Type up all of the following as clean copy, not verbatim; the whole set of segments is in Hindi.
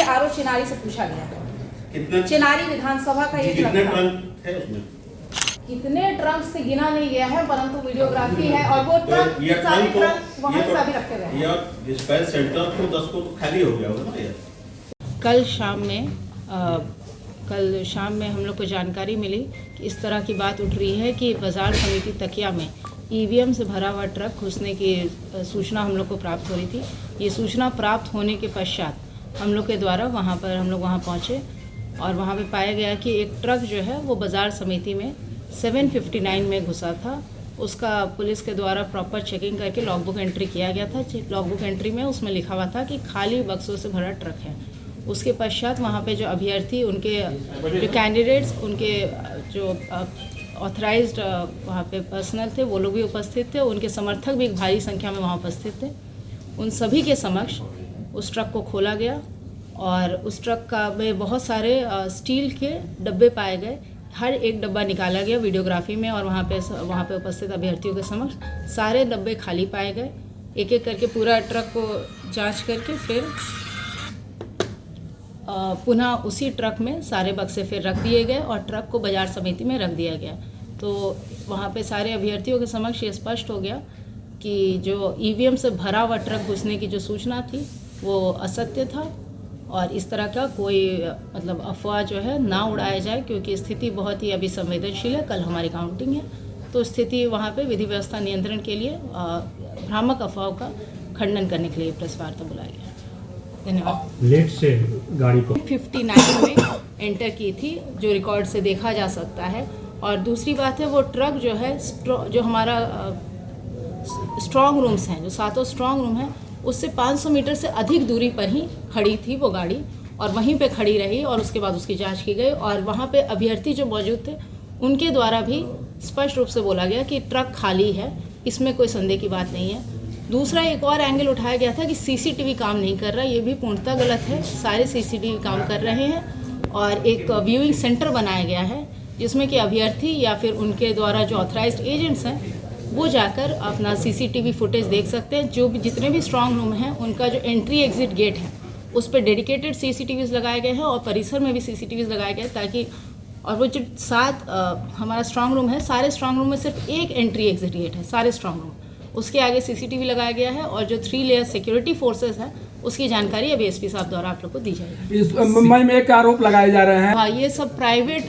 आरओ चिनारी से पूछा गया। चिनारी विधानसभा का ये ट्रक था। कितने ट्रक से गिना नहीं गया है, परंतु वीडियोग्राफी है और वो ट्रक सारे ट्रक वहाँ पर अभी रखे गए हैं। डिस्पैच सेंटर को 10 को खाली हो गया होगा ना। कल शाम में हम लोग को जानकारी मिली कि इस तरह की बात उठ रही है कि बाजार समिति तकिया में ईवीएम से भरा हुआ ट्रक घुसने की सूचना हम लोग को प्राप्त हो रही थी। ये सूचना प्राप्त होने के पश्चात हम लोग के द्वारा हम लोग वहाँ पहुँचे और वहाँ पे पाया गया कि एक ट्रक जो है वो बाजार समिति में 759 में घुसा था। उसका पुलिस के द्वारा प्रॉपर चेकिंग करके लॉगबुक एंट्री किया गया था। लॉगबुक एंट्री में उसमें लिखा हुआ था कि खाली बक्सों से भरा ट्रक है। उसके पश्चात वहाँ पे जो अभ्यर्थी, उनके जो कैंडिडेट्स, उनके जो ऑथराइज्ड वहाँ पे पर्सनल थे, वो लोग भी उपस्थित थे। उनके समर्थक भी एक भारी संख्या में वहाँ उपस्थित थे। उन सभी के समक्ष उस ट्रक को खोला गया और उस ट्रक का में बहुत सारे स्टील के डब्बे पाए गए। हर एक डब्बा निकाला गया वीडियोग्राफी में और वहाँ पे उपस्थित अभ्यर्थियों के समक्ष सारे डब्बे खाली पाए गए। एक एक करके पूरा ट्रक को जांच करके फिर पुनः उसी ट्रक में सारे बक्से फिर रख दिए गए और ट्रक को बाजार समिति में रख दिया गया। तो वहाँ पे सारे अभ्यर्थियों के समक्ष ये स्पष्ट हो गया कि जो ईवीएम से भरा हुआ ट्रक घुसने की जो सूचना थी वो असत्य था और इस तरह का कोई मतलब अफवाह जो है ना उड़ाया जाए, क्योंकि स्थिति बहुत ही अभी संवेदनशील है। कल हमारी काउंटिंग है, तो स्थिति वहाँ पे विधि व्यवस्था नियंत्रण के लिए भ्रामक अफवाहों का खंडन करने के लिए प्रेस वार्ता बुलाया गया। धन्यवाद। लेट से गाड़ी को 59 में एंटर की थी, जो रिकॉर्ड से देखा जा सकता है। और दूसरी बात है, वो ट्रक जो है जो हमारा स्ट्रॉन्ग रूम्स हैं, जो 7 स्ट्रॉन्ग रूम हैं, उससे 500 मीटर से अधिक दूरी पर ही खड़ी थी वो गाड़ी और वहीं पे खड़ी रही और उसके बाद उसकी जांच की गई और वहाँ पे अभ्यर्थी जो मौजूद थे उनके द्वारा भी स्पष्ट रूप से बोला गया कि ट्रक खाली है, इसमें कोई संदेह की बात नहीं है। दूसरा एक और एंगल उठाया गया था कि सीसीटीवी काम नहीं कर रहा, ये भी पूर्णतः गलत है। सारे सीसीटीवी काम कर रहे हैं और एक व्यूइंग सेंटर बनाया गया है जिसमें कि अभ्यर्थी या फिर उनके द्वारा जो ऑथराइज्ड एजेंट्स हैं वो जाकर अपना सीसीटीवी फुटेज देख सकते हैं। जो भी जितने भी स्ट्रॉन्ग रूम हैं उनका जो एंट्री एग्जिट गेट है उस पर डेडिकेटेड सीसीटीवीज़ लगाए गए हैं और परिसर में भी सीसीटीवीज़ लगाए गए ताकि, और वो जो 7 हमारा स्ट्रॉन्ग रूम है, सारे स्ट्रॉन्ग रूम में सिर्फ एक एंट्री एग्जिट गेट है, सारे स्ट्रॉन्ग रूम, उसके आगे सीसीटीवी लगाया गया है और जो 3 लेयर सिक्योरिटी फोर्सेस हैं उसकी जानकारी अभी एसपी साहब द्वारा आप लोग को दी जाएगी। इस मुंबई में एक आरोप लगाए जा रहे हैं। हाँ, ये सब प्राइवेट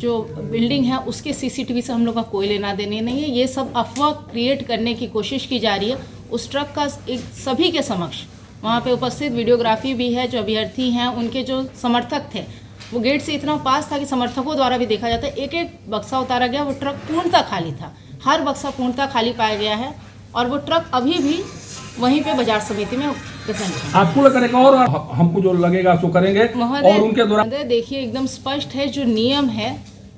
जो बिल्डिंग है उसके सीसीटीवी से हम लोग का कोई लेना देने नहीं है। ये सब अफवाह क्रिएट करने की कोशिश की जा रही है। उस ट्रक का एक सभी के समक्ष वहाँ पे उपस्थित वीडियोग्राफी भी है। जो अभ्यर्थी हैं उनके जो समर्थक थे वो गेट से इतना पास था कि समर्थकों द्वारा भी देखा जाता है। एक एक बक्सा उतारा गया, वो ट्रक पूर्णतः खाली था, हर बक्सा पूर्णतः खाली पाया गया है और वो ट्रक अभी भी वहीं पे बाजार समिति में प्रेजेंट है। आपको करेगा और हमको जो लगेगा सो करेंगे और उनके द्वारा देखिए एकदम स्पष्ट है जो नियम है,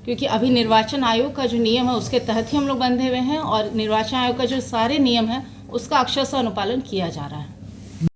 क्योंकि अभी निर्वाचन आयोग का जो नियम है उसके तहत ही हम लोग बंधे हुए हैं और निर्वाचन आयोग का जो सारे नियम है उसका अक्षरशः अनुपालन किया जा रहा है।